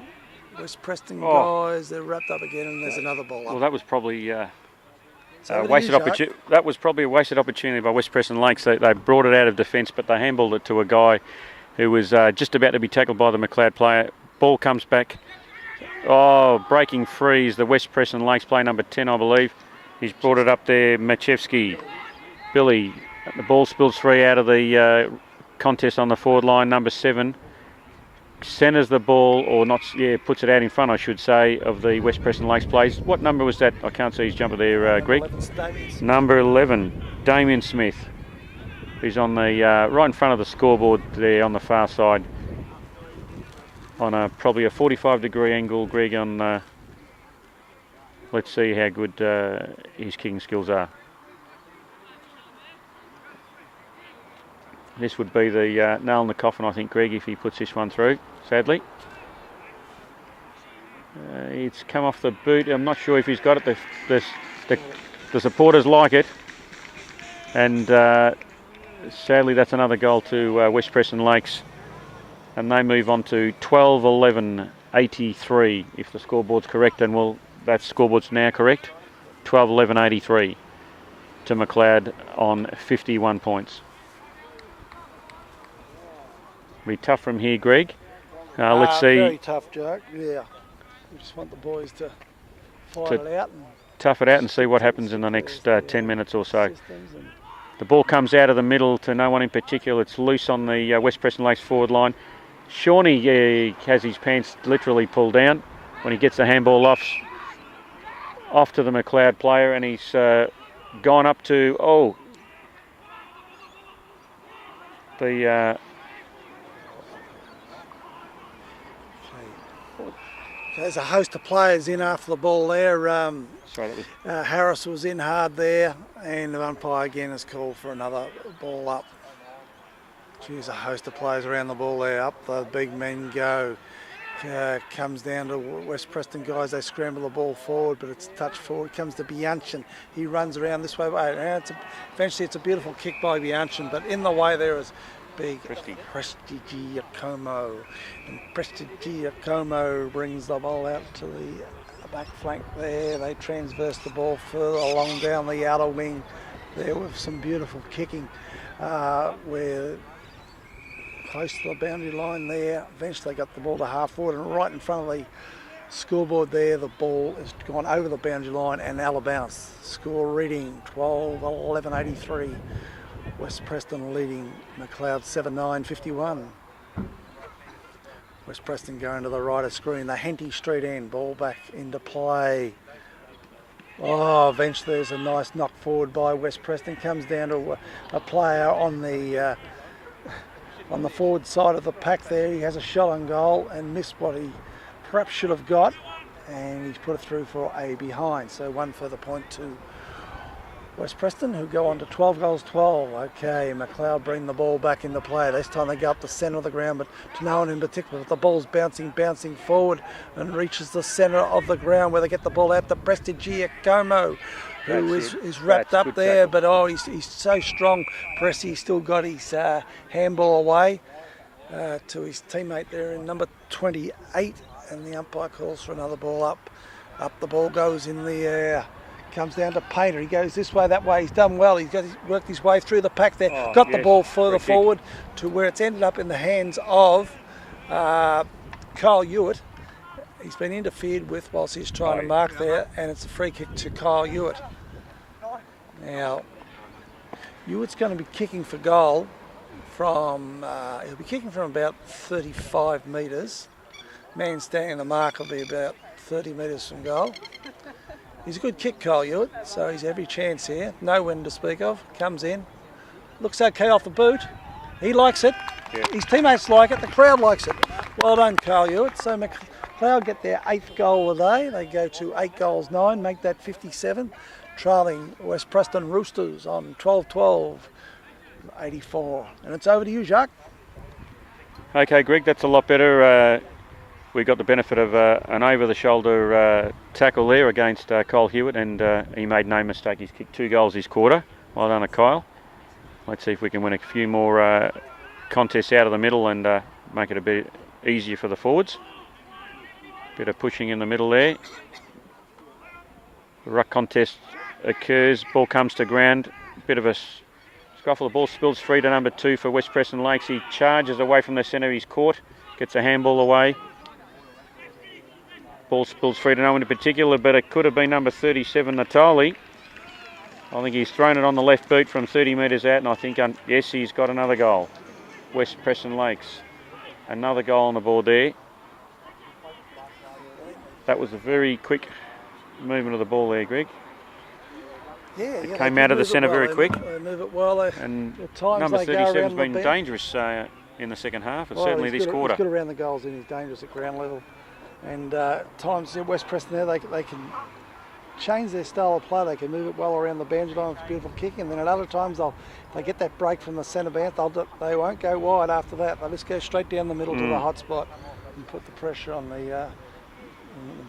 West Preston guys. They're wrapped up again, and there's another ball up. Well, that was probably So over to wasted you, Jacques. opportunity. That was probably a wasted opportunity by West Preston Lakes. They brought it out of defence, but they handballed it to a guy who was just about to be tackled by the McLeod player. Ball comes back. Oh, breaking free is the West Preston Lakes player, number 10, I believe. He's brought it up there, Machevsky. Billy, the ball spills free out of the contest on the forward line, number 7. Centres the ball, or not, puts it out in front, I should say, of the West Preston Lakes players. What number was that? I can't see his jumper there, Greg. 11 Stadiums. Number 11, Damien Smith, who's on the right in front of the scoreboard there on the far side, on probably a 45-degree angle. Greg, on let's see how good his kicking skills are. This would be the nail in the coffin, I think, Greg, if he puts this one through, sadly. It's come off the boot. I'm not sure if he's got it. The supporters like it. And sadly, that's another goal to West Preston Lakes. And they move on to 12-11 83 if the scoreboard's correct, and that scoreboard's now correct. 12-11-83 to McLeod on 51 points. Be tough from here, Greg. Let's see. Very tough, Jack. Yeah. We just want the boys to fight it out. And tough it out and see what happens in the next 10 minutes or so. The ball comes out of the middle to no one in particular. It's loose on the West Preston Lakes forward line. Shawnee has his pants literally pulled down when he gets the handball off to the McLeod player, and he's gone up to there's a host of players in after the ball there. Sorry, that was Harris was in hard there, and the umpire again has called for another ball up. There's a host of players around the ball there. Up the big men go. Comes down to West Preston guys. They scramble the ball forward, but it's touched forward. Comes to Bianchin. He runs around this way. Eventually it's a beautiful kick by Bianchin, but in the way there is big Prestigiacomo. And Prestigiacomo brings the ball out to the back flank there. They transverse the ball further along down the outer wing there with some beautiful kicking where close to the boundary line there. Eventually they got the ball to half forward, and right in front of the scoreboard there, the ball has gone over the boundary line and out of bounds. Score reading 12-11-83. West Preston leading McLeod 7-9-51. West Preston going to the right of screen. The Henty Street end, ball back into play. Eventually there's a nice knock forward by West Preston. Comes down to a player on the forward side of the pack there. He has a shot on goal and missed what he perhaps should have got, and he's put it through for a behind. So one further point to West Preston, who go on to 12-12. Okay, McLeod bring the ball back into play. This time they go up the centre of the ground, but to no one in particular. The ball's bouncing forward and reaches the centre of the ground where they get the ball out to Prestigiacomo, who is wrapped up there, but he's so strong. Pressy still got his handball away to his teammate there in number 28, and the umpire calls for another ball up. Up the ball goes in the air. Comes down to Painter. He goes this way, that way. He's done well. He's worked his way through the pack there. Got the ball further forward to where it's ended up in the hands of Kyle Hewitt. He's been interfered with whilst he's trying to mark there, and it's a free kick to Kyle Hewitt. Now, Hewitt's going to be kicking for goal from, he'll be kicking from about 35 metres. Man standing the mark will be about 30 metres from goal. He's a good kick, Kyle Hewitt, so he's every chance here. No wind to speak of. Comes in. Looks okay off the boot. He likes it. Yeah. His teammates like it. The crowd likes it. Well done, Kyle Hewitt. So McLeod get their 8th goal of the day. They go to 8 goals 9, make that 57. Trailing West Preston Roosters on 12-12-84. And it's over to you, Jacques. Okay, Greg, that's a lot better. We got the benefit of an over-the-shoulder tackle there against Kyle Hewitt, and he made no mistake. He's kicked 2 goals this quarter. Well done to Kyle. Let's see if we can win a few more contests out of the middle and make it a bit easier for the forwards. Bit of pushing in the middle there. The ruck contest occurs. Ball comes to ground. Bit of a scuffle. The ball spills free to number 2 for West Preston Lakes. He charges away from the centre. He's caught. Gets a handball away. Ball spills free to no one in particular, but it could have been number 37, Natali. I think he's thrown it on the left boot from 30 metres out, and I think, yes, he's got another goal. West Preston Lakes. Another goal on the board there. That was a very quick movement of the ball there, Greg. It came out of the centre very quick. They move it well. And number 37's been dangerous in the second half, and certainly this quarter. He's good around the goals and he's dangerous at ground level. And times West Preston there, they can change their style of play. They can move it well around the boundary line with beautiful kicking. And then at other times they get that break from the centre bounce. They won't go wide after that. They'll just go straight down the middle to the hot spot and put the pressure on the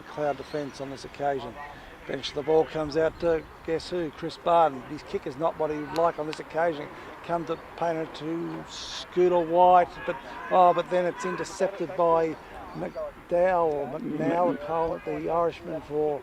McLeod defence on this occasion. Eventually the ball comes out to, guess who, Chris Barden. His kick is not what he would like on this occasion. Come to Painter to Scooter White, but then it's intercepted by McDowell or McNowell, calling it, the Irishman for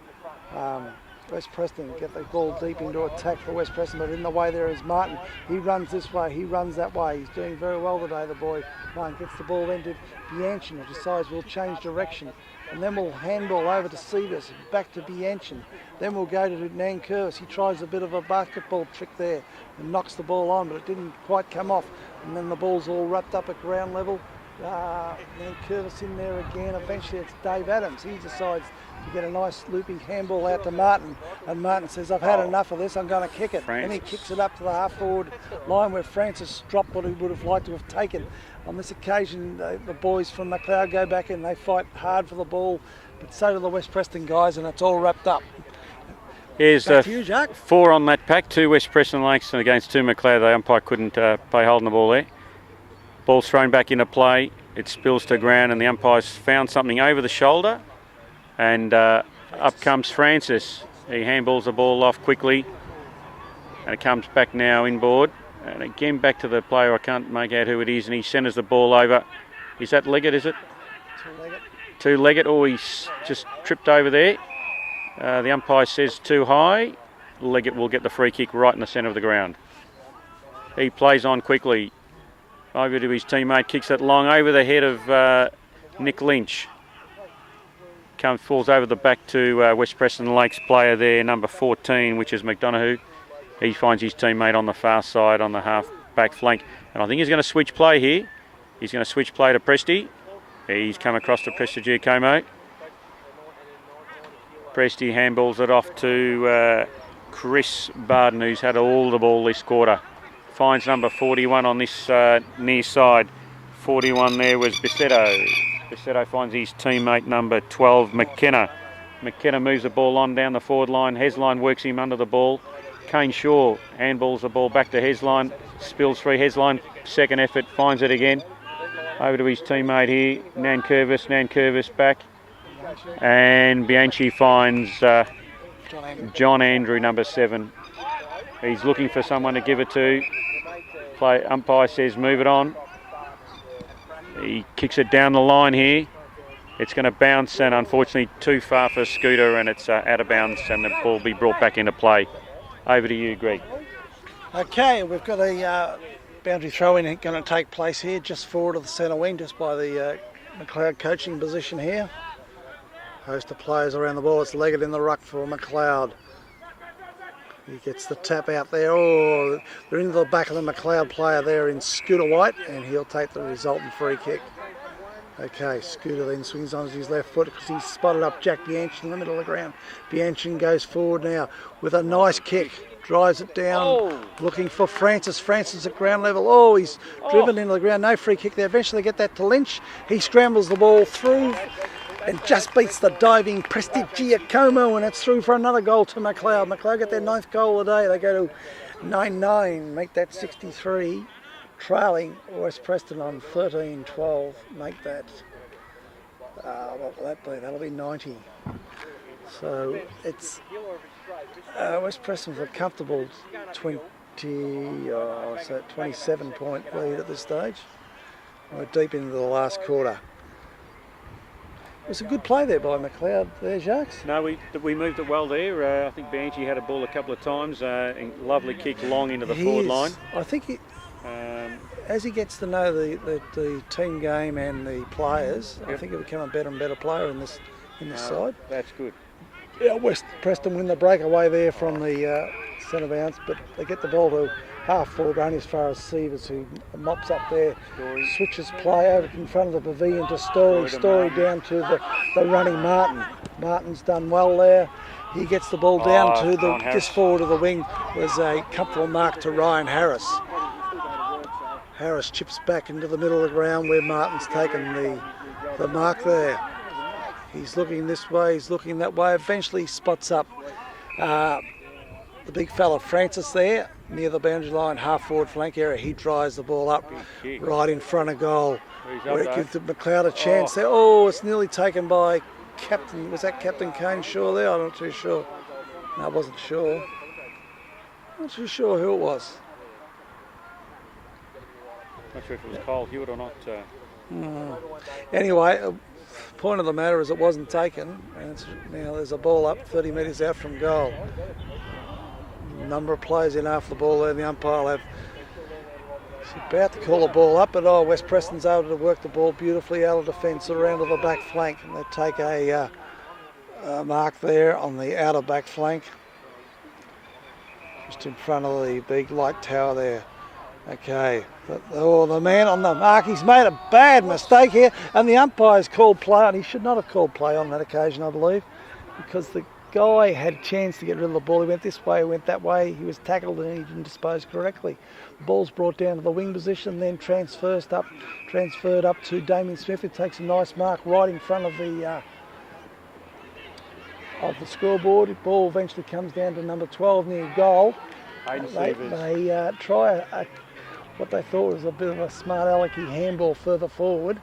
West Preston. Get the ball deep into attack for West Preston, but in the way there is Martin. He runs this way, he runs that way. He's doing very well today, the boy. Martin gets the ball into Bianchin, who decides we'll change direction. And then we'll handball over to Seavers, back to Bianchin. Then we'll go to Nankervis. He tries a bit of a basketball trick there and knocks the ball on, but it didn't quite come off. And then the ball's all wrapped up at ground level. Nankervis in there again. Eventually it's Dave Adams. He decides to get a nice looping handball out to Martin. And Martin says, I've had enough of this, I'm going to kick it. Francis. And he kicks it up to the half-forward line where Francis dropped what he would have liked to have taken. On this occasion, the boys from McLeod go back in, they fight hard for the ball, but so do the West Preston guys, and it's all wrapped up. Here's Back to you, Jacques. 4 on that pack, 2 West Preston Lakes and against 2 McLeod. The umpire couldn't play holding the ball there. Ball's thrown back into play, it spills to ground, and the umpire's found something over the shoulder, and up comes Francis. He handballs the ball off quickly, and it comes back now inboard. And again back to the player, I can't make out who it is, and he centres the ball over. Is that Leggett, is it? To Leggett. Oh, he's just tripped over there. The umpire says too high. Leggett will get the free kick right in the centre of the ground. He plays on quickly. Over to his teammate, kicks it long over the head of Nick Lynch. Falls over the back to West Preston Lakes player there, number 14, which is McDonough. He finds his teammate on the far side on the half-back flank. And I think he's going to switch play here. He's going to switch play to Presti. He's come across to Prestigiacomo. Presti handballs it off to Chris Barden, who's had all the ball this quarter. Finds number 41 on this near side. 41 there was Bissetto. Bissetto finds his teammate number 12, McKenna. McKenna moves the ball on down the forward line. Hesline works him under the ball. Kane Shaw handballs the ball back to Hesline, spills through Hesline, second effort, finds it again. Over to his teammate here, Nankervis back. And Bianchi finds John Andrew, number 7. He's looking for someone to give it to. Umpire says move it on. He kicks it down the line here. It's going to bounce, and unfortunately too far for Scooter, and it's out of bounds, and the ball will be brought back into play. Over to you, Greg. Okay, we've got a boundary throw-in going to take place here, just forward of the centre wing, just by the McLeod coaching position here. Host of players around the ball. It's Leggett in the ruck for McLeod. He gets the tap out there. Oh, they're into the back of the McLeod player there in Scooter White, and he'll take the resultant free kick. Okay, Scooter then swings on his left foot because he's spotted up Jack Bianchin in the middle of the ground. Bianchin goes forward now with a nice kick. Drives it down, looking for Francis. Francis at ground level. Oh, he's driven into the ground. No free kick there. Eventually get that to Lynch. He scrambles the ball through and just beats the diving Prestigiacomo, and it's through for another goal to McLeod. McLeod get their 9th goal of the day. They go to 9-9, make that 63. Trailing West Preston on 13-12, make that, what will that be? That'll be 90. So it's West Preston with a comfortable 27-point lead at this stage. We're deep into the last quarter. It was a good play there by McLeod there, Jacques. No, we moved it well there. I think Bianchi had a ball a couple of times. Lovely kick long into the forward line. I think as he gets to know the team game and the players, I think he'll become a better and better player in this side. That's good. Yeah, West Preston win the breakaway there from the centre bounce, but they get the ball to half forward, only as far as Seavers, who mops up there, switches play over in front of the pavilion to Story. Story down to the running Martin. Martin's done well there. He gets the ball down to just forward of the wing. Was a comfortable mark to Ryan Harris. Harris chips back into the middle of the ground where Martin's taken the mark there. He's looking this way, he's looking that way. Eventually spots up the big fella Francis there near the boundary line, half forward flank area. He drives the ball up right in front of goal. Where it gives McLeod a chance there. Oh, it's nearly taken by Captain. Was that Captain Kane Shaw there? I'm not too sure. No, I wasn't sure. Not too sure who it was. Not sure if it was Kyle Hewitt or not. Anyway, point of the matter is it wasn't taken, and now there's a ball up 30 metres out from goal. A number of players in after the ball there, and the umpire will have. He's about to call the ball up, but West Preston's able to work the ball beautifully out of defence around to the back flank, and they take a mark there on the outer back flank, just in front of the big light tower there. Okay, the man on the mark, he's made a bad mistake here, and the umpire's called play on. He should not have called play on that occasion, I believe, because the guy had a chance to get rid of the ball. He went this way, he went that way, he was tackled and he didn't dispose correctly. The ball's brought down to the wing position, then transferred up to Damien Smith, who takes a nice mark right in front of the scoreboard. The ball eventually comes down to number 12 near goal. They try what they thought was a bit of a smart alecky handball further forward,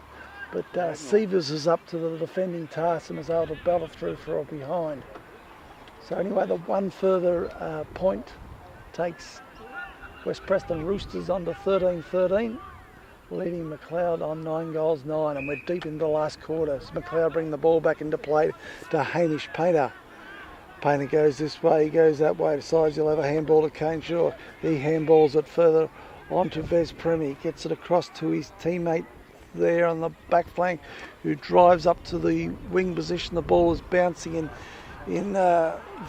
but Sievers is up to the defending task and is able to battle through for a behind. So anyway, the one further point takes West Preston Roosters on to 13-13, leading McLeod on 9-9, and we're deep into the last quarter. So McLeod bring the ball back into play to Hamish Painter. Painter goes this way, he goes that way, decides he'll have a handball to Kane Shaw. He handballs it further on to Vez Premi, gets it across to his teammate there on the back flank, who drives up to the wing position. The ball is bouncing in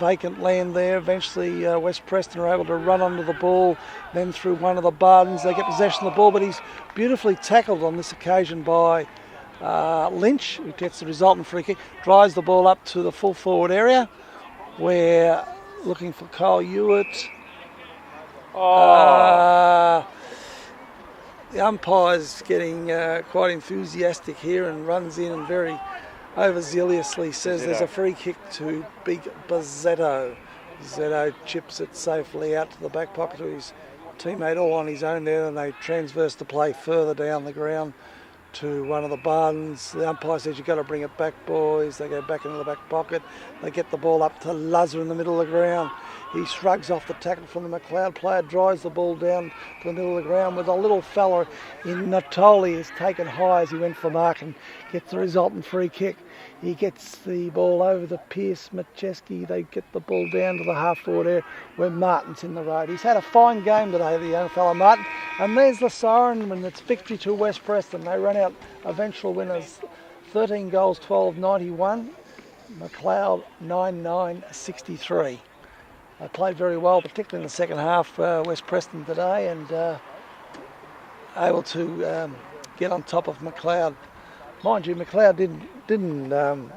vacant land there. Eventually West Preston are able to run onto the ball, then through one of the Bardens they get possession of the ball, but he's beautifully tackled on this occasion by Lynch, who gets the resultant free kick, drives the ball up to the full forward area. We're looking for Kyle Hewitt. The umpire's getting quite enthusiastic here and runs in and very overzealously says there's a free kick to Big Bazzetto. Zetto chips it safely out to the back pocket to his teammate all on his own there, and they transverse the play further down the ground to one of the Bardens. The umpire says, you've got to bring it back, boys. They go back into the back pocket. They get the ball up to Lazar in the middle of the ground. He shrugs off the tackle from the McLeod player, drives the ball down to the middle of the ground with a little fella in Natoli is taken high as he went for mark and gets the resultant free kick. He gets the ball over to Pierce Macheski. They get the ball down to the half-forward area where Martin's in the road. He's had a fine game today, the young fella Martin. And there's the siren, and it's victory to West Preston. They run out eventual winners, 13 goals, 12-91. McLeod 9-9-63. They played very well, particularly in the second half, West Preston today, and able to get on top of McLeod. Mind you, McLeod didn't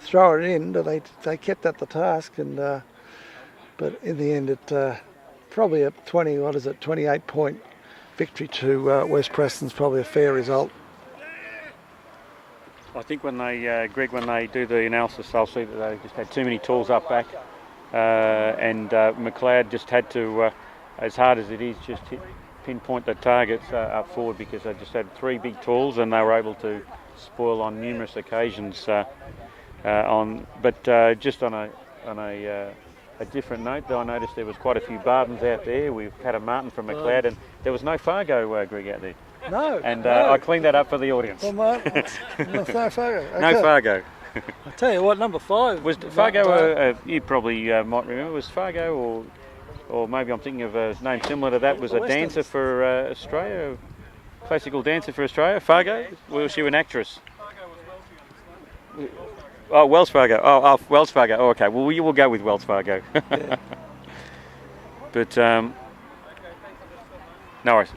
throw it in, but they kept at the task, and but in the end, it probably a 28-point victory to West Preston's probably a fair result. I think when they, Greg, when they do the analysis, they'll see that they just had too many tools up back, and McLeod just had to, as hard as it is, just pinpoint the targets up forward, because they just had three big tools and they were able to spoil on numerous occasions. Just on a different note, though, I noticed there was quite a few Bardens out there. We've had a Martin from McLeod, and there was no Fargo, Greg, out there. No. And no. I cleaned that up for the audience. Well, no Fargo. Okay. No Fargo. I tell you what, number 5 was Fargo. You probably might remember. Was Fargo, or maybe I'm thinking of a name similar to that. Was a dancer for Australia, classical dancer for Australia. Fargo. Was she an actress? Oh, Wells Fargo. Oh, Wells Fargo. Oh, okay. Well, we will go with Wells Fargo. Yeah. But no worries.